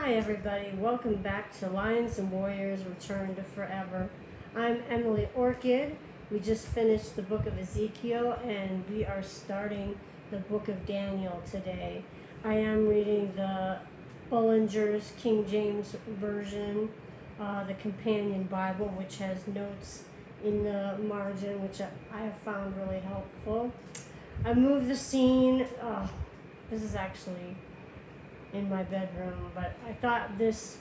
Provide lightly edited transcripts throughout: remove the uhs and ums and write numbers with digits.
Hi everybody, welcome back to Lions and Warriors Return to Forever. I'm Emily Orchid. We just finished the book of Ezekiel and we are starting the book of Daniel today. I am reading the Bullinger's King James Version, the Companion Bible, which has notes in the margin, which I have found really helpful. I moved the scene. This is actually in my bedroom, but I thought this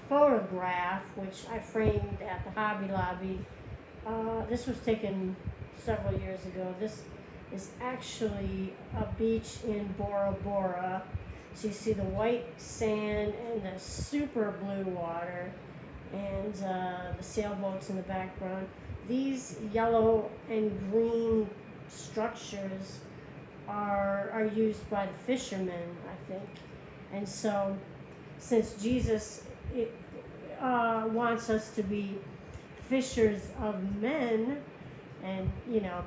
photograph, which I framed at the Hobby Lobby, this was taken several years ago. This is actually a beach in Bora Bora. So you see the white sand and the super blue water and the sailboats in the background. These yellow and green structures are used by the fishermen, I think. And so, since Jesus wants us to be fishers of men, and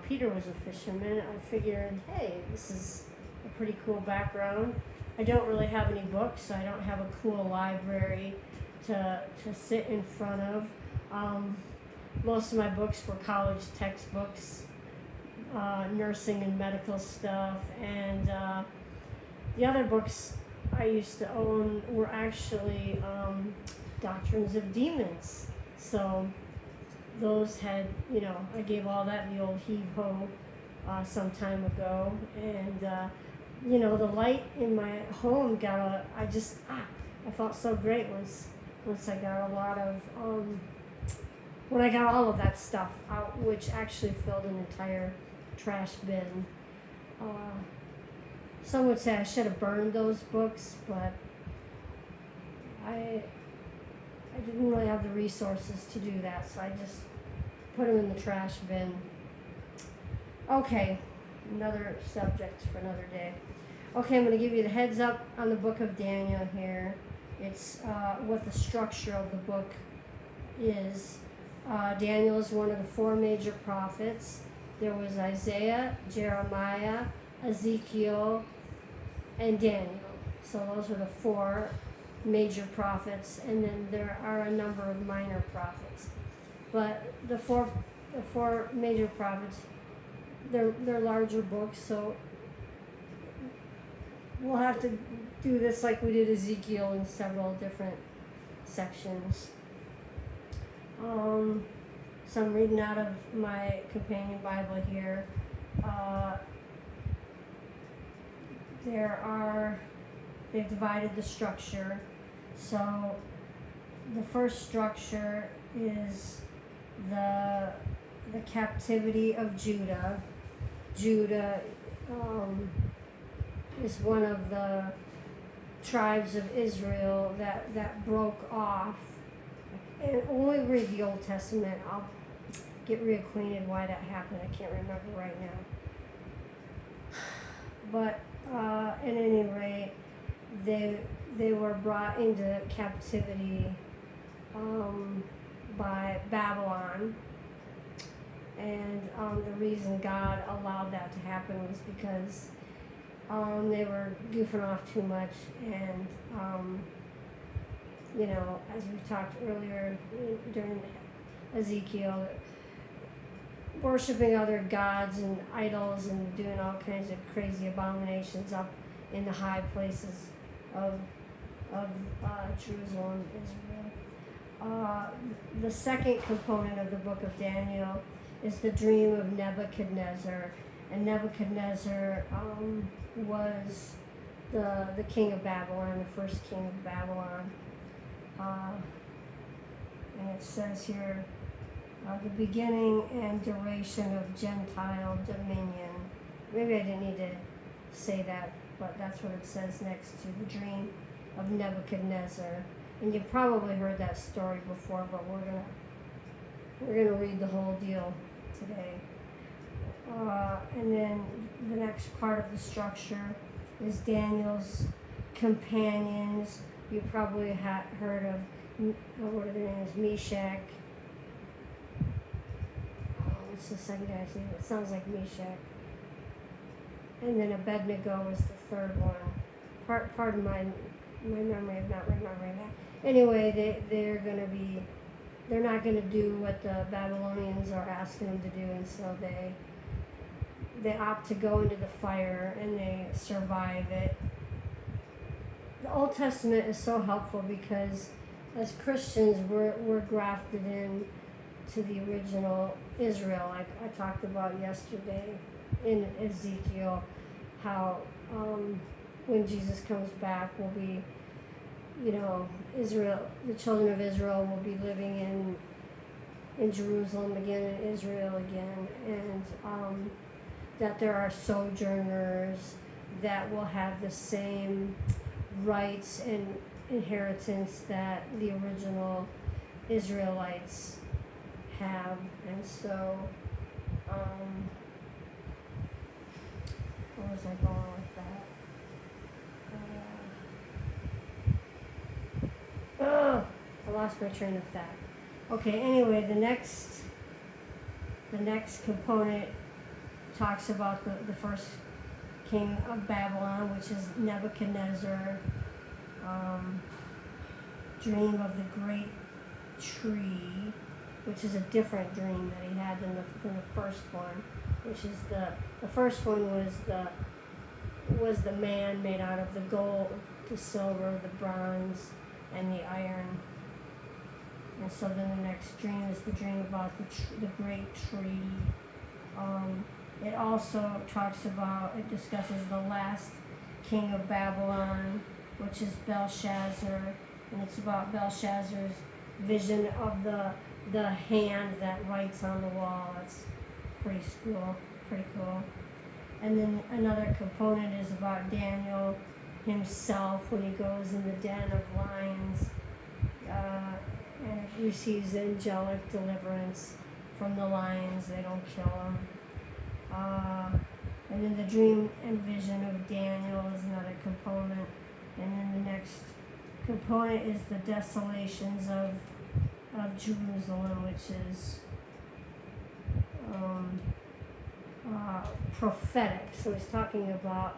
Peter was a fisherman, I figured, hey, this is a pretty cool background. I don't really have any books, so I don't have a cool library to sit in front of. Most of my books were college textbooks, nursing and medical stuff, and the other books I used to own were actually Doctrines of Demons. So those had, I gave all that the old heave-ho some time ago, and the light in my home I felt so great once I got a lot of when I got all of that stuff out, which actually filled an entire trash bin. Some would say I should have burned those books, but I didn't really have the resources to do that, so I just put them in the trash bin. Okay, another subject for another day. Okay, I'm going to give you the heads up on the book of Daniel here. It's what the structure of the book is. Daniel is one of the four major prophets. There was Isaiah, Jeremiah, Ezekiel, and Daniel. So those were the four major prophets, and then there are a number of minor prophets. But the four major prophets, they're larger books, so we'll have to do this like we did Ezekiel in several different sections. So I'm reading out of my companion Bible here. They've divided the structure. So the first structure is the captivity of Judah. Judah is one of the tribes of Israel that broke off. And only read the Old Testament. I'll get reacquainted why that happened. I can't remember right now. But at any rate, they were brought into captivity by Babylon. And the reason God allowed that to happen was because they were goofing off too much, and as we talked earlier during Ezekiel, worshiping other gods and idols and doing all kinds of crazy abominations up in the high places of Jerusalem, Israel. The second component of the book of Daniel is the dream of Nebuchadnezzar. And Nebuchadnezzar was the king of Babylon, the first king of Babylon. And it says here, the beginning and duration of Gentile dominion. Maybe I didn't need to say that, but that's what it says next to the dream of Nebuchadnezzar. And you've probably heard that story before, but we're gonna read the whole deal today. And then the next part of the structure is Daniel's companions. You probably heard of, what are their names? Meshach. What's the second guy's name? It sounds like Meshach. And then Abednego was the third one. Pardon my my memory of not remembering that. Anyway, they're not gonna do what the Babylonians are asking them to do, and so they opt to go into the fire and they survive it. The Old Testament is so helpful because as Christians we're grafted in to the original Israel, like I talked about yesterday in Ezekiel, how when Jesus comes back we'll be, Israel, the children of Israel will be living in Jerusalem again, in Israel again, and that there are sojourners that will have the same rights and inheritance that the original Israelites have. And so, where was I going with that? I lost my train of thought. Okay, anyway, the next component talks about the first king of Babylon, which is Nebuchadnezzar. Dream of the great tree, which is a different dream that he had than the first one, which is the first one was the man made out of the gold, the silver, the bronze, and the iron. And so then the next dream is the dream about the great tree. It also discusses the last king of Babylon, which is Belshazzar, and it's about Belshazzar's vision of the hand that writes on the wall. It's pretty cool. And then another component is about Daniel himself when he goes in the den of lions and receives angelic deliverance from the lions. They don't kill him. And then the dream and vision of Daniel is another component. And then the next component is the desolations of Jerusalem, which is prophetic. So he's talking about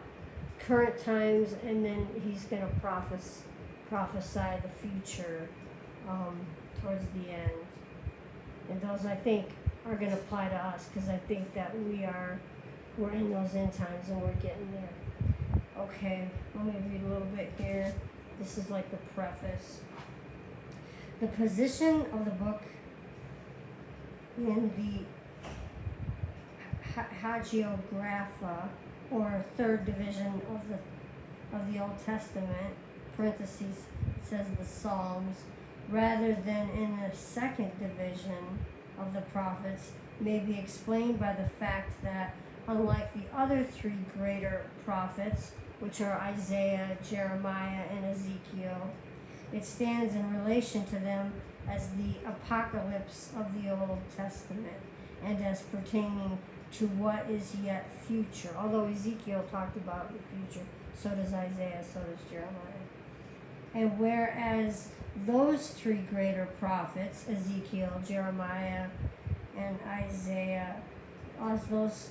current times, and then he's going to prophesy the future towards the end. And those, I think, are going to apply to us, because I think that we're in those end times and we're getting there. Okay, let me read a little bit here. This is like the preface. The position of the book in the hagiographa, or third division of the Old Testament, parentheses, it says the Psalms, rather than in the second division of the prophets, may be explained by the fact that, unlike the other three greater prophets, which are Isaiah, Jeremiah, and Ezekiel, it stands in relation to them as the apocalypse of the Old Testament, and as pertaining to what is yet future. Although Ezekiel talked about the future, so does Isaiah, so does Jeremiah. And whereas those three greater prophets, Ezekiel, Jeremiah, and Isaiah, as those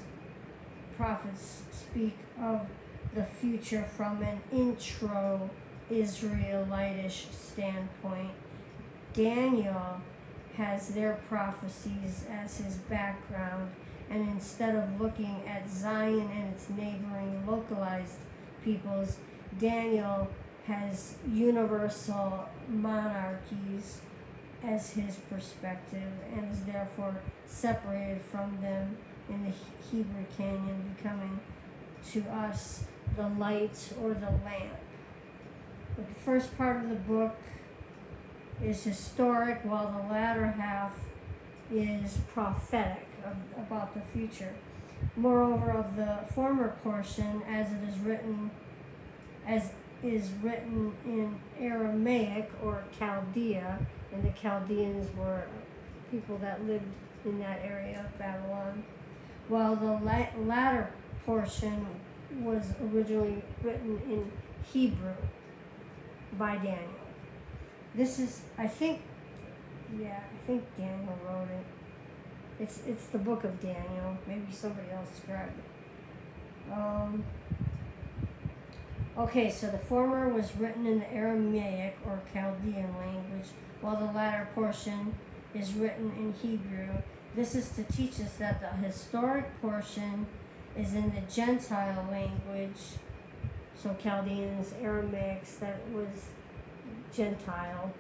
prophets speak of the future from an intro-Israelitish standpoint, Daniel has their prophecies as his background, and instead of looking at Zion and its neighboring localized peoples, Daniel has universal monarchies as his perspective, and is therefore separated from them in the Hebrew canon, becoming to us the light or the lamp. But the first part of the book is historic, while the latter half is prophetic about the future. Moreover, of the former portion, as is written in Aramaic or Chaldea, and the Chaldeans were people that lived in that area of Babylon, while the latter portion was originally written in Hebrew by Daniel. This is, I think Daniel wrote it. It's the book of Daniel. Maybe somebody else scribed it. Okay, so the former was written in the Aramaic or Chaldean language, while the latter portion is written in Hebrew. This is to teach us that the historic portion is in the Gentile language, so Chaldeans, Aramaics, that was Gentile,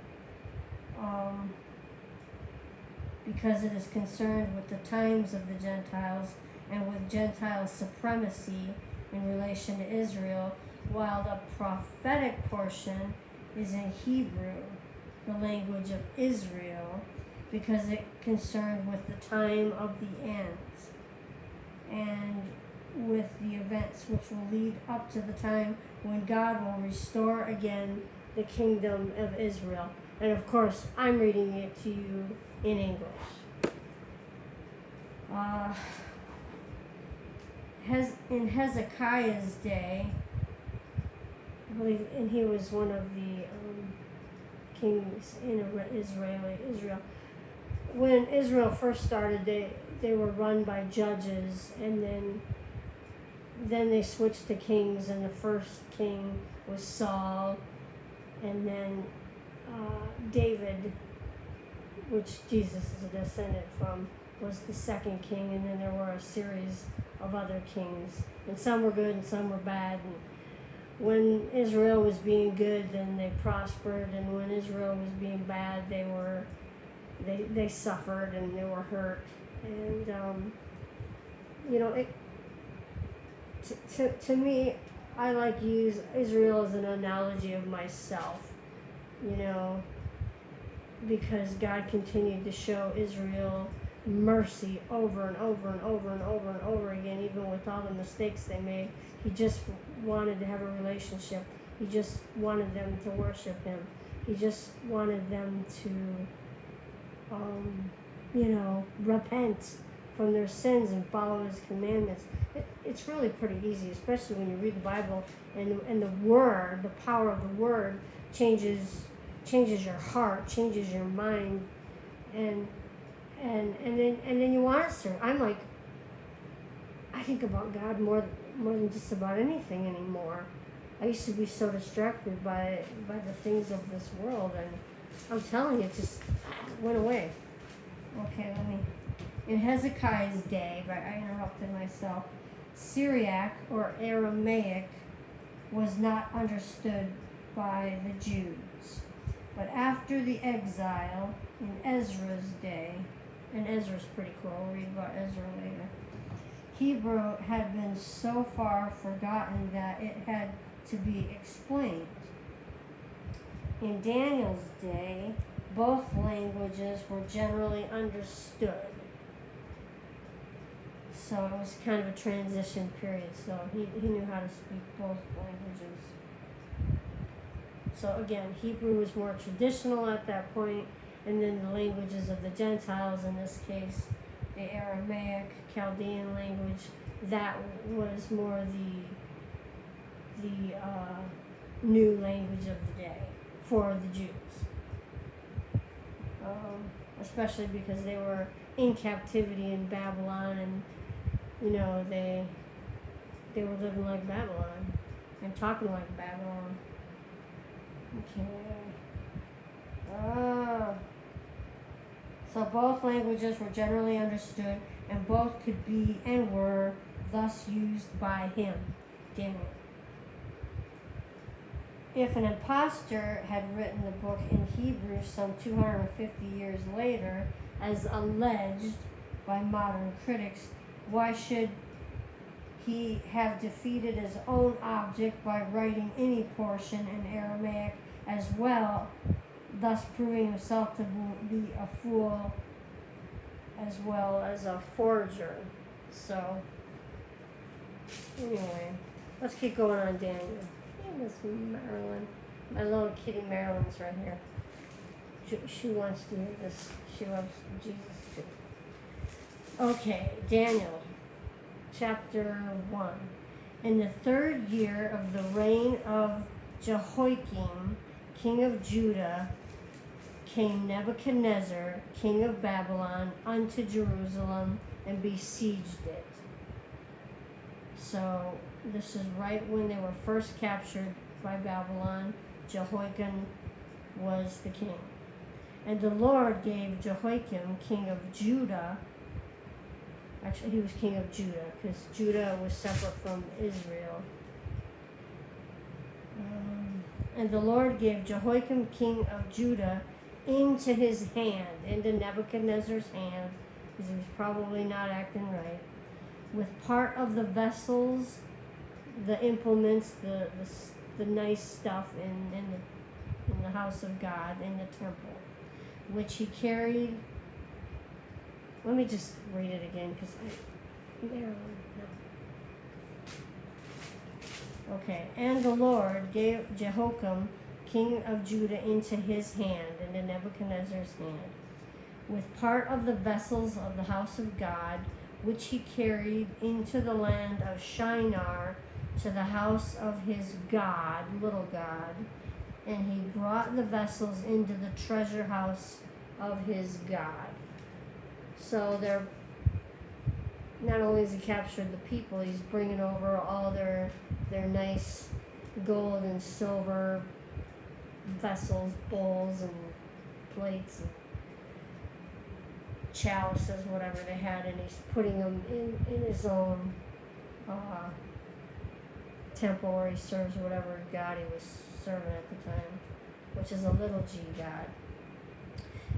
because it is concerned with the times of the Gentiles and with Gentile supremacy in relation to Israel, while the prophetic portion is in Hebrew, the language of Israel, because it concerned with the time of the ends and with the events which will lead up to the time when God will restore again the kingdom of Israel. And of course, I'm reading it to you in English. In Hezekiah's day, I believe, and he was one of the kings in Israel. When Israel first started, they were run by judges, and then they switched to kings, and the first king was Saul, and then David, which Jesus is a descendant from, was the second king, and then there were a series of other kings, and some were good and some were bad. And when Israel was being good, then they prospered, and when Israel was being bad, they suffered and they were hurt. And to me, I like use Israel as an analogy of myself, because God continued to show Israel mercy over and over and over and over and over again, even with all the mistakes they made. He just wanted to have a relationship. He just wanted them to worship him. He just wanted them to repent from their sins and follow his commandments. It's really pretty easy, especially when you read the Bible and the word, the power of the word changes your heart, changes your mind, and then you want to serve. I think about God more than just about anything anymore. I used to be so distracted by the things of this world, and I'm telling you, it just went away. Okay, in Hezekiah's day, but I interrupted myself, Syriac or Aramaic was not understood by the Jews. But after the exile in Ezra's day, and Ezra's pretty cool, we'll read about Ezra later, Hebrew had been so far forgotten that it had to be explained. In Daniel's day, both languages were generally understood. So it was kind of a transition period, so he knew how to speak both languages. So again, Hebrew was more traditional at that point, and then the languages of the Gentiles, in this case, the Aramaic, Chaldean language, that was more the new language of the day for the Jews. Especially because they were in captivity in Babylon, and they were living like Babylon and talking like Babylon. Okay. So both languages were generally understood, and both could be and were thus used by him, Daniel. If an impostor had written the book in Hebrew some 250 years later, as alleged by modern critics, why should he have defeated his own object by writing any portion in Aramaic as well, thus proving himself to be a fool as well as a forger? So, anyway, let's keep going on Daniel. Miss Marilyn. My little kitty Marilyn's right here. She wants to hear this. She loves Jesus too. Okay, Daniel, chapter 1. In the 3rd year of the reign of Jehoiakim, king of Judah, came Nebuchadnezzar, king of Babylon, unto Jerusalem and besieged it. so this is right when they were first captured by Babylon. Jehoiakim was the king. And the Lord gave Jehoiakim, king of Judah, actually he was king of Judah, because Judah was separate from Israel. And the Lord gave Jehoiakim, king of Judah, into his hand, into Nebuchadnezzar's hand, because he was probably not acting right, with part of the vessels, the implements, the nice stuff in the house of God, in the temple, which he carried. Let me just read it again, because okay. And the Lord gave Jehoiakim, king of Judah, into his hand, into Nebuchadnezzar's hand, with part of the vessels of the house of God, which he carried into the land of Shinar, to the house of his God, little God, and he brought the vessels into the treasure house of his God. So they're, not only has he captured the people, he's bringing over all their nice gold and silver vessels, bowls and plates and chalices, whatever they had, and he's putting them in his own temple where he serves whatever god he was serving at the time, which is a little g god.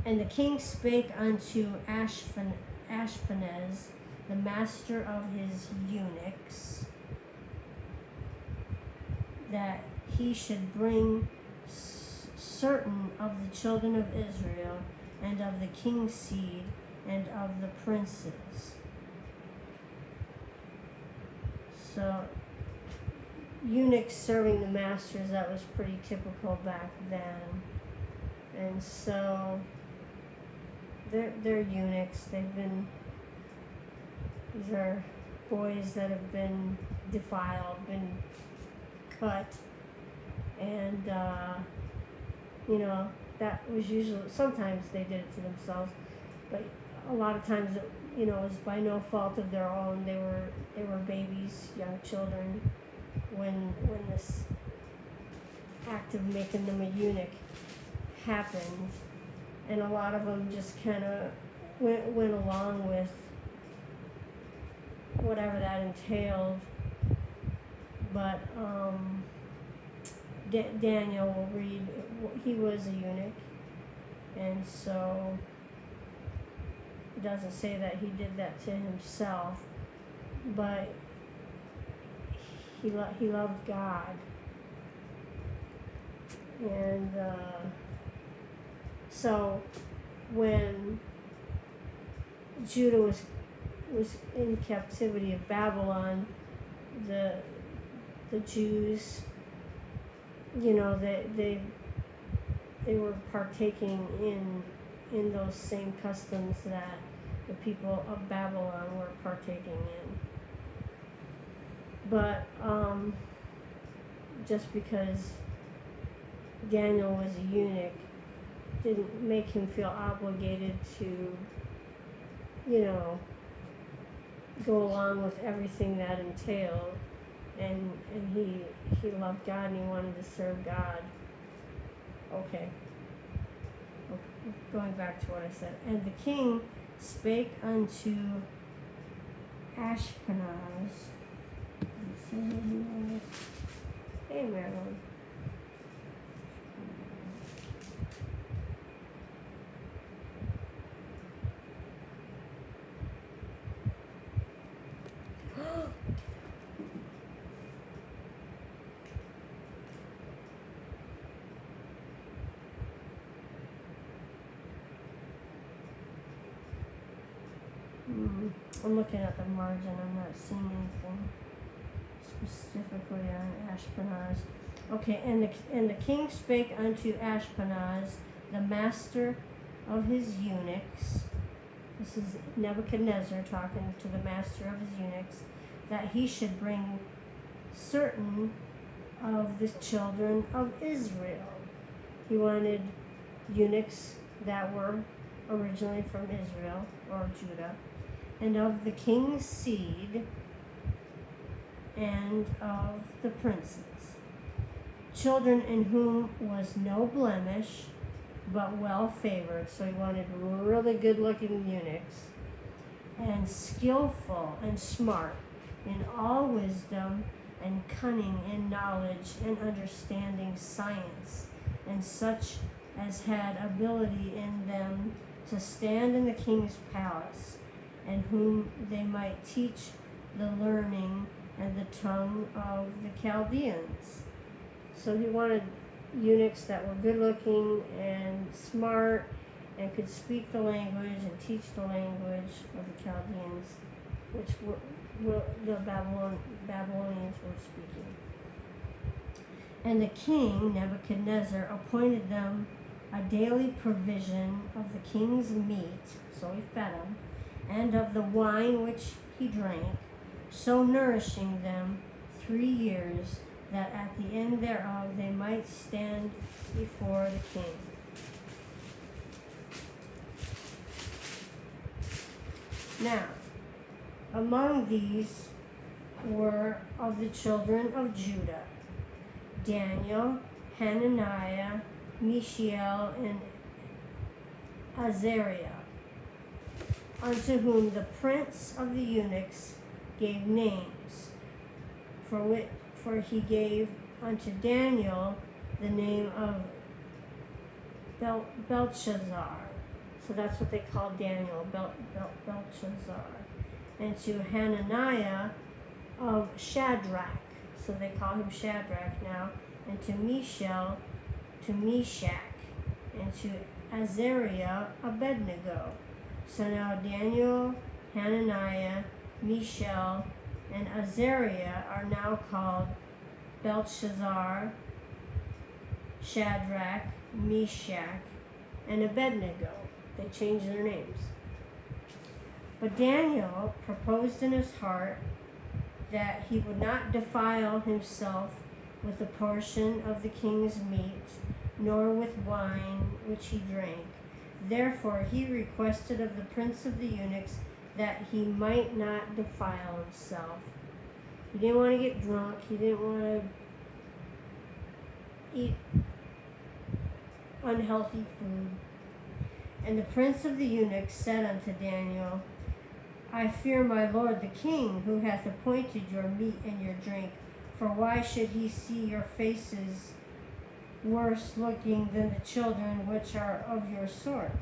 And the king spake unto Ashpenaz, the master of his eunuchs, that he should bring certain of the children of Israel, and of the king's seed, and of the princes. So, eunuchs serving the masters, that was pretty typical back then. And so, they're eunuchs. These are boys that have been defiled, been cut, and that was usually, sometimes they did it to themselves, but a lot of times it was by no fault of their own. They were babies, young children, when this act of making them a eunuch happened, and a lot of them just kind of went along with whatever that entailed. But Daniel will read, he was a eunuch, and so it doesn't say that he did that to himself, but he loved God. And so when Judah was in captivity of Babylon, the Jews, they were partaking in those same customs that the people of Babylon were partaking in. But just because Daniel was a eunuch didn't make him feel obligated to, go along with everything that entailed. And he loved God and he wanted to serve God. Okay. Going back to what I said. And the king spake unto Ashpenaz. Hey, Marilyn. I'm looking at the margin, I'm not seeing anything specifically on Ashpenaz. Okay, and the king spake unto Ashpenaz, the master of his eunuchs. This is Nebuchadnezzar talking to the master of his eunuchs, that he should bring certain of the children of Israel. He wanted eunuchs that were originally from Israel or Judah, and of the king's seed, and of the princes. Children in whom was no blemish, but well favored. So he wanted really good looking eunuchs, and skillful and smart in all wisdom and cunning in knowledge and understanding science, and such as had ability in them to stand in the king's palace, and whom they might teach the learning and the tongue of the Chaldeans. So he wanted eunuchs that were good looking and smart and could speak the language and teach the language of the Chaldeans, which the Babylonians were speaking. And the king, Nebuchadnezzar, appointed them a daily provision of the king's meat, so he fed them, and of the wine which he drank, so nourishing them 3 years, that at the end thereof they might stand before the king. Now, among these were of the children of Judah, Daniel, Hananiah, Mishael, and Azariah, unto whom the prince of the eunuchs gave names, for he gave unto Daniel the name of Belshazzar. So that's what they called Daniel, Belshazzar. And to Hananiah of Shadrach, so they call him Shadrach now. And to Mishael, to Meshach. And to Azariah, Abednego. So now Daniel, Hananiah, Mishael, and Azariah are now called Belshazzar, Shadrach, Meshach, and Abednego. They changed their names. But Daniel proposed in his heart that he would not defile himself with a portion of the king's meat, nor with wine which he drank. Therefore he requested of the prince of the eunuchs that he might not defile himself. He didn't want to get drunk. He didn't want to eat unhealthy food. And the prince of the eunuchs said unto Daniel, I fear my lord the king, who hath appointed your meat and your drink. For why should he see your faces worse looking than the children which are of your sort?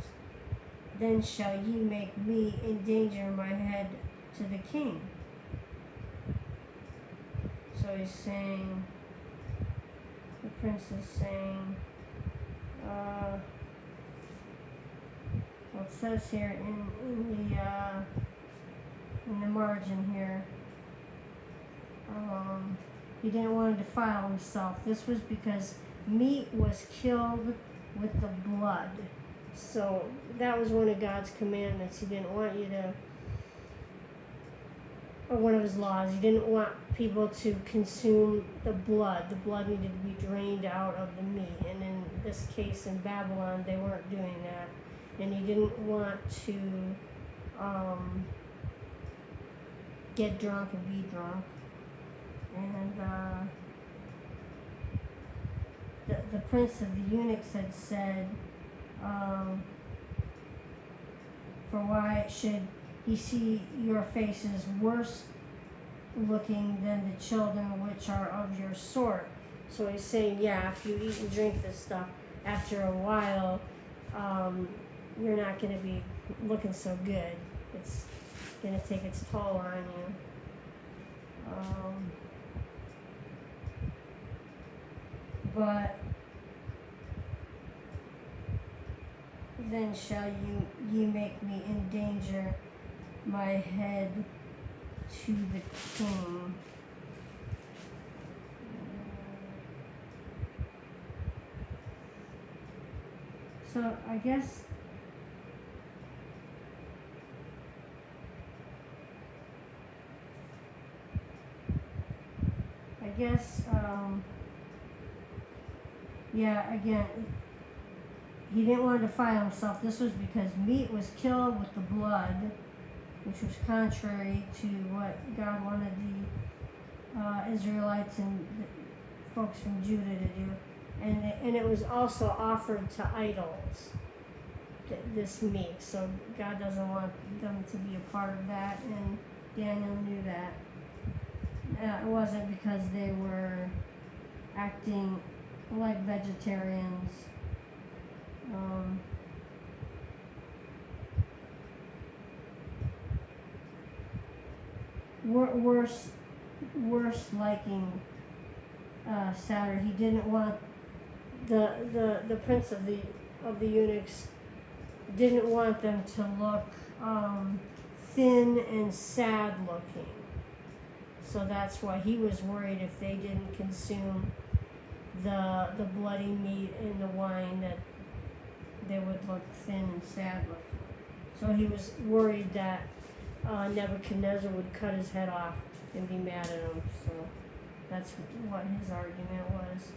Then shall ye make me endanger my head to the king. So he's saying, the prince is saying, well, it says here in the margin here, he didn't want to defile himself. This was because meat was killed with the blood. So that was one of God's commandments. He didn't want you to, or one of his laws, he didn't want people to consume the blood. The blood needed to be drained out of the meat. And in this case in Babylon, they weren't doing that. And he didn't want to get drunk and be drunk. And the prince of the eunuchs had said, for why should he see your faces worse looking than the children which are of your sort? So he's saying, yeah, if you eat and drink this stuff, after a while, you're not going to be looking so good. It's going to take its toll on you. But then shall ye make me endanger my head to the king. So I guess yeah, again, he didn't want to defile himself. This was because meat was killed with the blood, which was contrary to what God wanted Israelites and folks from Judah to do. And it was also offered to idols, this meat. So God doesn't want them to be a part of that, and Daniel knew that. It wasn't because they were acting like vegetarians. Worse liking Saturn. He didn't want the prince of the eunuchs didn't want them to look thin and sad looking. So that's why he was worried if they didn't consume the bloody meat and the wine that they would look thin and sad looking. So he was worried that Nebuchadnezzar would cut his head off and be mad at him. So that's what his argument was.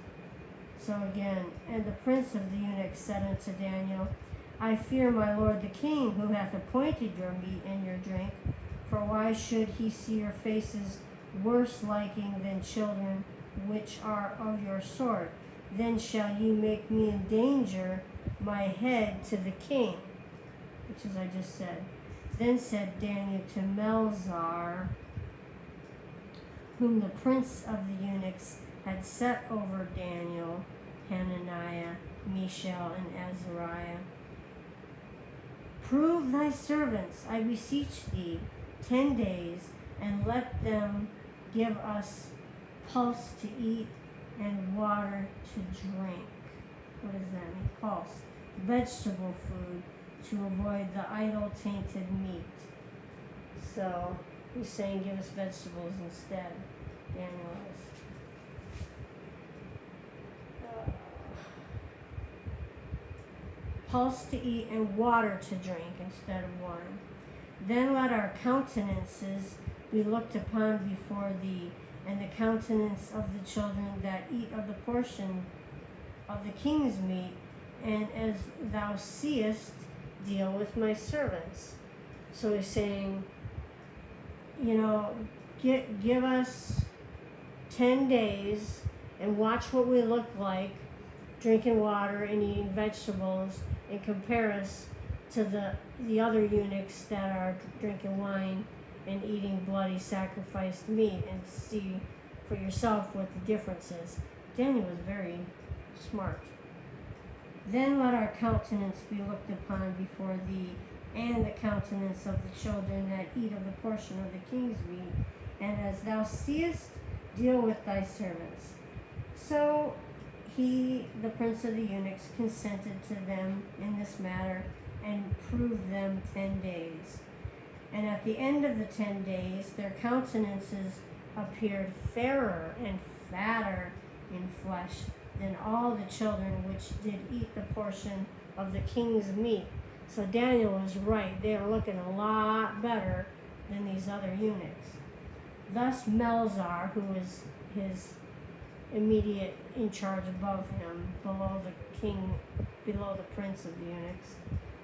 So again, and the prince of the eunuchs said unto Daniel, I fear my lord the king, who hath appointed your meat and your drink, for why should he see your faces worse liking than children which are of your sort? Then shall you make me endanger my head to the king, which is I just said. Then said Daniel to Melzar, whom the prince of the eunuchs had set over Daniel, Hananiah, Mishael, and Azariah, prove thy servants, I beseech thee, 10 days, and let them give us pulse to eat and water to drink. What does that mean? Pulse. Vegetable food, to avoid the idol tainted meat. So he's saying give us vegetables instead. Daniel is. Pulse to eat and water to drink instead of wine. Then let our countenances be looked upon before thee, and the countenance of the children that eat of the portion of the king's meat, and as thou seest, deal with my servants. So he's saying, give us 10 days and watch what we look like, drinking water and eating vegetables, and compare us to the other eunuchs that are drinking wine and eating bloody sacrificed meat, and see for yourself what the difference is. Daniel was very smart. Then let our countenance be looked upon before thee, and the countenance of the children that eat of the portion of the king's meat, and as thou seest, deal with thy servants. So he, the prince of the eunuchs, consented to them in this matter, and proved them 10 days. And at the end of the 10 days, their countenances appeared fairer and fatter in flesh than all the children which did eat the portion of the king's meat. So Daniel was right. They are looking a lot better than these other eunuchs. Thus Melzar, who was his immediate in charge above him, below the king, below the prince of the eunuchs,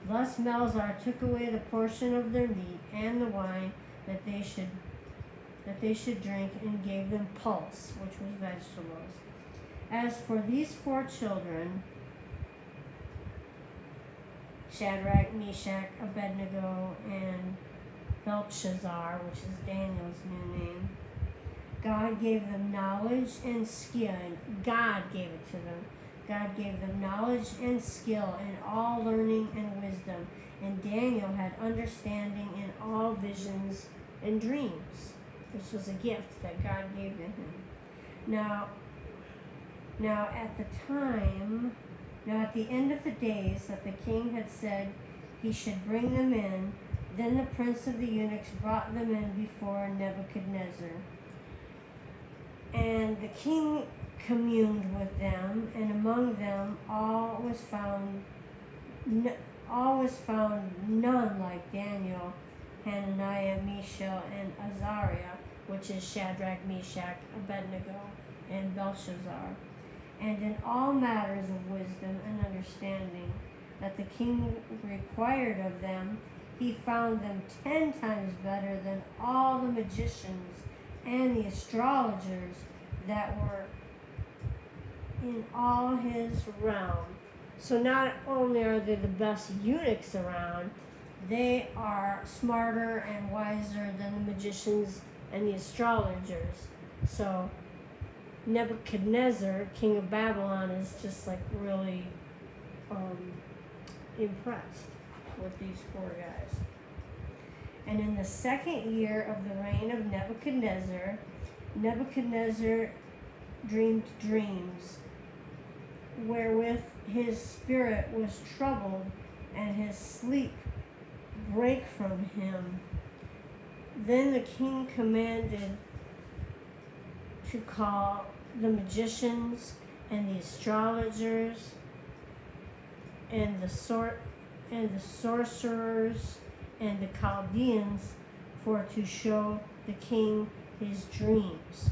thus Melzar took away the portion of their meat and the wine that they should drink, and gave them pulse, which was vegetables. As for these 4 children, Shadrach, Meshach, Abednego, and Belshazzar, which is Daniel's new name, God gave them knowledge and skill. God gave it to them. God gave them knowledge and skill in all learning and wisdom. And Daniel had understanding in all visions and dreams. This was a gift that God gave to him. Now at the end of the days that the king had said he should bring them in, then the prince of the eunuchs brought them in before Nebuchadnezzar. And the king communed with them, and among them all was found none like Daniel, Hananiah, Mishael, and Azariah, which is Shadrach, Meshach, Abednego, and Belshazzar. And in all matters of wisdom and understanding that the king required of them, he found them 10 times better than all the magicians and the astrologers that were in all his realm. So not only are they the best eunuchs around, they are smarter and wiser than the magicians and the astrologers. So Nebuchadnezzar, king of Babylon, is just like really impressed with these four guys. And in the second year of the reign of Nebuchadnezzar, Nebuchadnezzar dreamed dreams wherewith his spirit was troubled, and his sleep brake from him. Then the king commanded to call the magicians and the astrologers and the sorcerers and the Chaldeans for to show the king his dreams.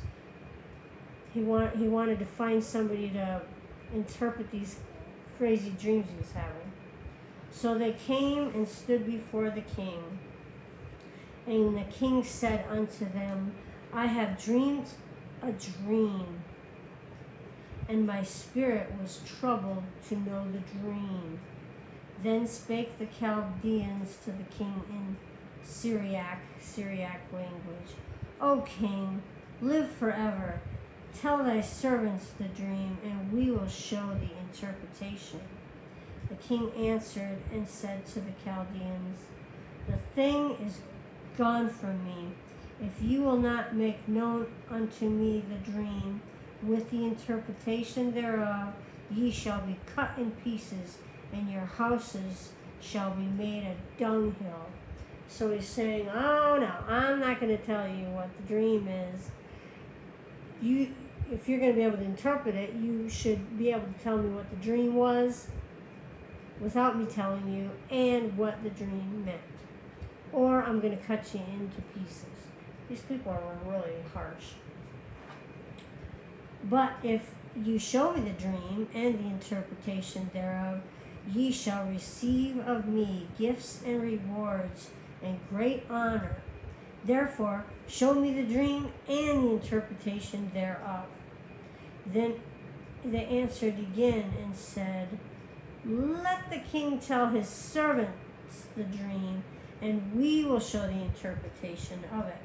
He wanted to find somebody to interpret these crazy dreams he was having. So they came and stood before the king. And the king said unto them, I have dreamed a dream, and my spirit was troubled to know the dream. Then spake the Chaldeans to the king in Syriac language, O king, live forever. Tell thy servants the dream, and we will show the interpretation. The king answered and said to the Chaldeans, the thing is gone from me. If you will not make known unto me the dream with the interpretation thereof, ye shall be cut in pieces, and your houses shall be made a dunghill. So he's saying, oh no, I'm not going to tell you what the dream is. If you're going to be able to interpret it, you should be able to tell me what the dream was without me telling you, and what the dream meant. Or I'm going to cut you into pieces. These people are really harsh. But if you show me the dream and the interpretation thereof, ye shall receive of me gifts and rewards and great honor. Therefore, show me the dream and the interpretation thereof. Then they answered again and said, let the king tell his servants the dream, and we will show the interpretation of it.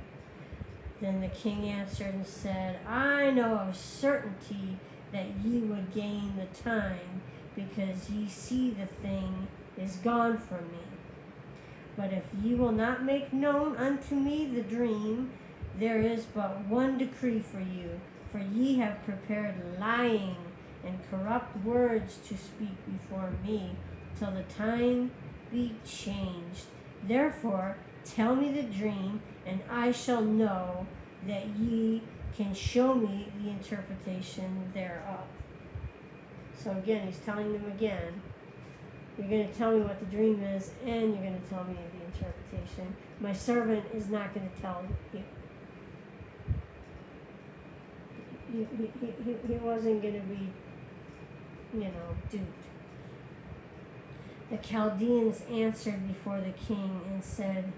Then the king answered and said, I know of certainty that ye would gain the time, because ye see the thing is gone from me. But if ye will not make known unto me the dream, there is but one decree for you, for ye have prepared lying and corrupt words to speak before me, till the time be changed. Therefore, tell me the dream, and I shall know that ye can show me the interpretation thereof. So again, he's telling them again, you're going to tell me what the dream is, and you're going to tell me the interpretation. My servant is not going to tell you. He wasn't going to be, duped. The Chaldeans answered before the king and said,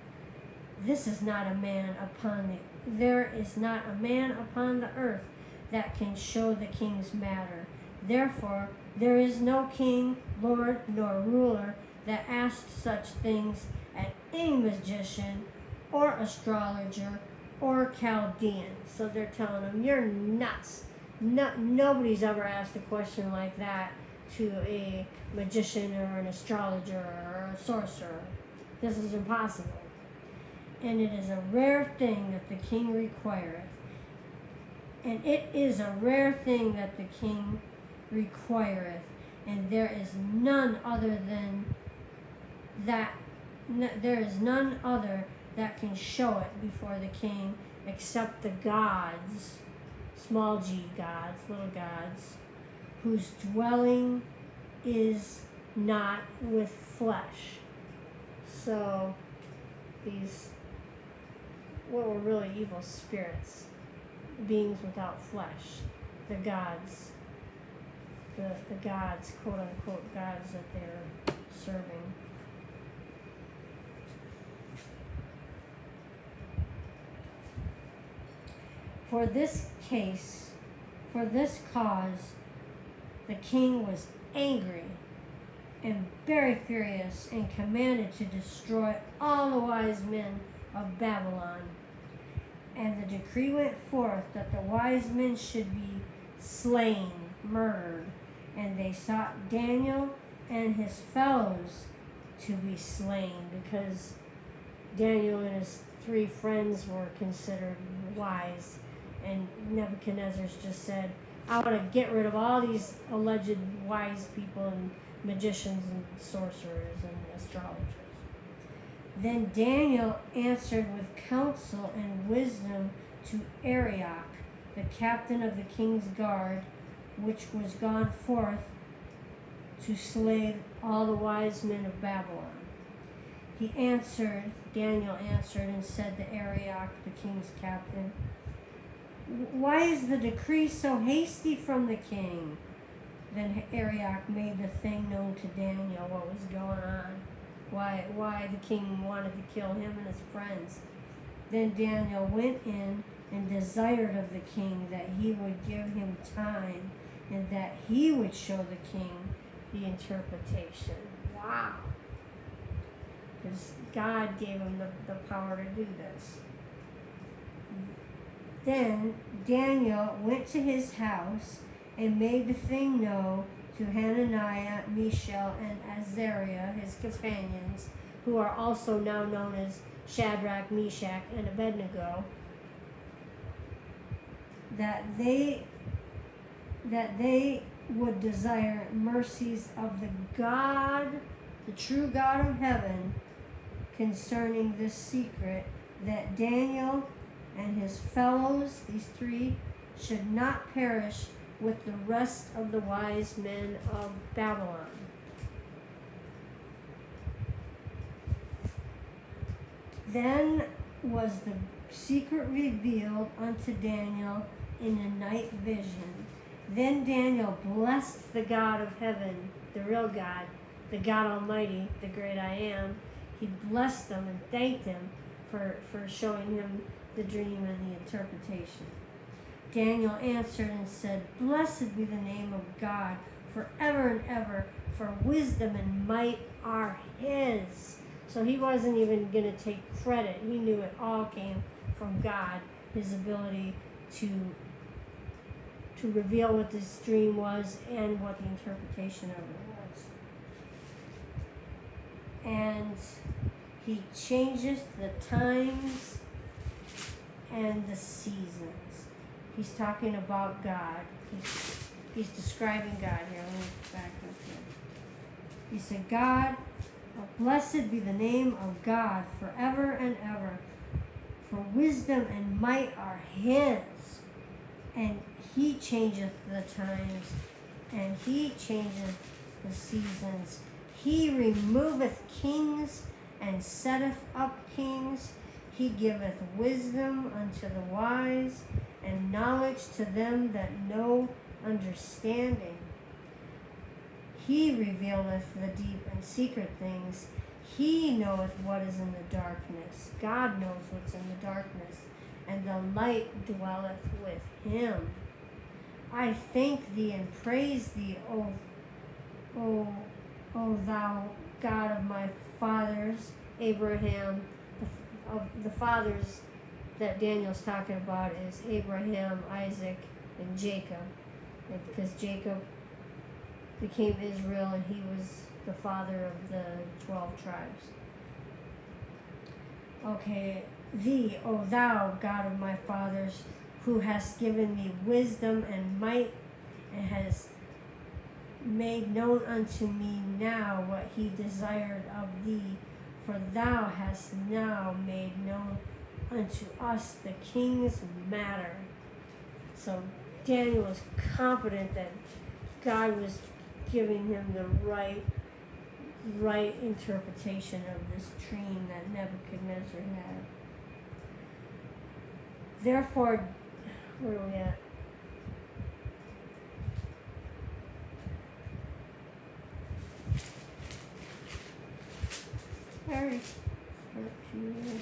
there is not a man upon the earth that can show the king's matter. Therefore, there is no king, lord, nor ruler that asks such things at any magician or astrologer or Chaldean. So they're telling him, you're nuts. Nobody's ever asked a question like that to a magician or an astrologer or a sorcerer. This is impossible. And it is a rare thing that the king requireth. And it is a rare thing that the king requireth. And there is none other than that. There is none other that can show it before the king except the gods, small g gods, little gods, whose dwelling is not with flesh. So these, what were really evil spirits, beings without flesh, the gods, the gods, quote unquote gods that they're serving. For this cause, the king was angry and very furious and commanded to destroy all the wise men of Babylon. And the decree went forth that the wise men should be slain, murdered, and they sought Daniel and his fellows to be slain, because Daniel and his 3 friends were considered wise, and Nebuchadnezzar's just said, I want to get rid of all these alleged wise people and magicians and sorcerers and astrologers. Then Daniel answered with counsel and wisdom to Arioch, the captain of the king's guard, which was gone forth to slay all the wise men of Babylon. Daniel answered and said to Arioch, the king's captain, why is the decree so hasty from the king? Then Arioch made the thing known to Daniel, what was going on, why the king wanted to kill him and his friends. Then Daniel went in and desired of the king that he would give him time and that he would show the king the interpretation. Wow. Because God gave him the power to do this. Then Daniel went to his house and made the thing known to Hananiah, Mishael, and Azariah, his companions, who are also now known as Shadrach, Meshach, and Abednego, that they would desire mercies of the God, the true God of heaven, concerning this secret, that Daniel and his fellows, these 3, should not perish with the rest of the wise men of Babylon. Then was the secret revealed unto Daniel in a night vision. Then Daniel blessed the God of heaven, the real God, the God Almighty, the great I am. He blessed them and thanked him for showing him the dream and the interpretation. Daniel answered and said, blessed be the name of God forever and ever, for wisdom and might are his. So he wasn't even going to take credit. He knew it all came from God, his ability to reveal what this dream was and what the interpretation of it was. And he changes the times and the seasons. He's talking about God. He's describing God here. Let me back up here. He said, God, blessed be the name of God forever and ever, for wisdom and might are his. And he changeth the times, and he changeth the seasons. He removeth kings and setteth up kings. He giveth wisdom unto the wise, and knowledge to them that know understanding. He revealeth the deep and secret things. He knoweth what is in the darkness. God knows what's in the darkness, and the light dwelleth with him. I thank thee and praise thee, O thou God of my fathers, Abraham. Of the fathers that Daniel's talking about is Abraham, Isaac, and Jacob. And because Jacob became Israel and he was the father of the 12 tribes. Okay, thee, O thou God of my fathers, who hast given me wisdom and might, and has made known unto me now what he desired of thee, for thou hast now made known unto us the king's matter. So Daniel was confident that God was giving him the right interpretation of this dream that Nebuchadnezzar had. Therefore, where are we at? Alright. Okay.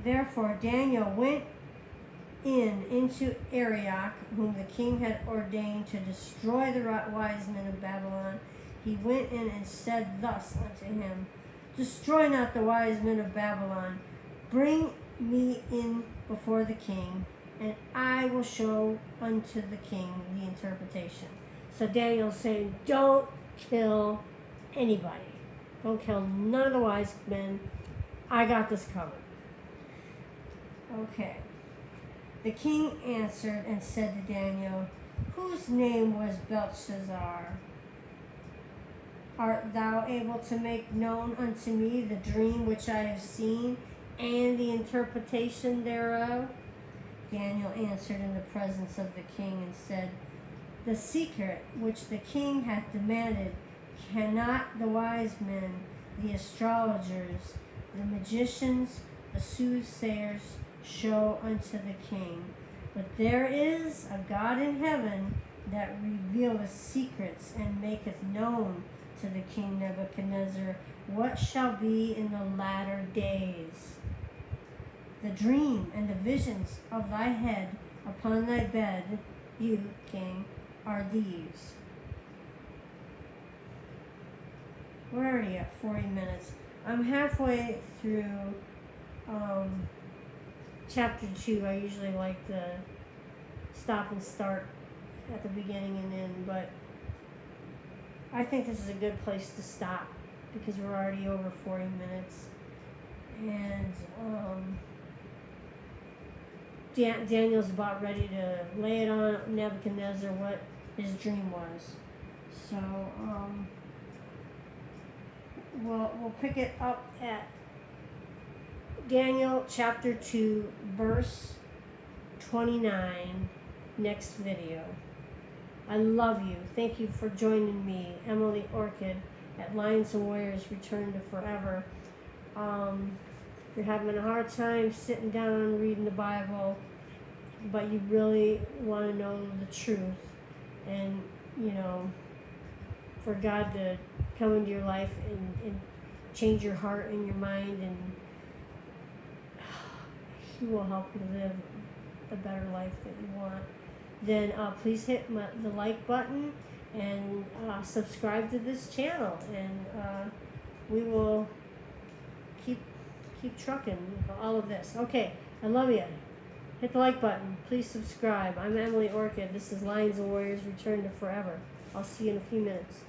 Therefore Daniel went into Arioch, whom the king had ordained to destroy the wise men of Babylon. He went in and said thus unto him, Destroy not the wise men of Babylon. Bring me in before the king, and I will show unto the king the interpretation. So Daniel's saying, don't kill anybody. Don't kill none of the wise men. I got this covered. Okay. The king answered and said to Daniel, Whose name was Belshazzar? Art thou able to make known unto me the dream which I have seen, and the interpretation thereof? Daniel answered in the presence of the king and said, The secret which the king hath demanded cannot the wise men, the astrologers, the magicians, the soothsayers show unto the king. But there is a God in heaven that revealeth secrets and maketh known to the king Nebuchadnezzar what shall be in the latter days. The dream and the visions of thy head upon thy bed, you, king, are these. We're already at 40 minutes. I'm halfway through chapter 2. I usually like to stop and start at the beginning and end, but I think this is a good place to stop because we're already over 40 minutes. And Daniel's about ready to lay it on Nebuchadnezzar what his dream was. So we'll pick it up at Daniel chapter 2 verse 29 next video. I love you. Thank you for joining me, Emily Orchid, at Lions and Warriors Return to Forever. If you're having a hard time sitting down and reading the Bible, but you really want to know the truth, and for God to come into your life and change your heart and your mind, and He will help you live a better life that you want, then please hit the like button and subscribe to this channel, and we will keep trucking with all of this. Okay, I love you. Hit the like button. Please subscribe. I'm Emily Orchid. This is Lions and Warriors Return to Forever. I'll see you in a few minutes.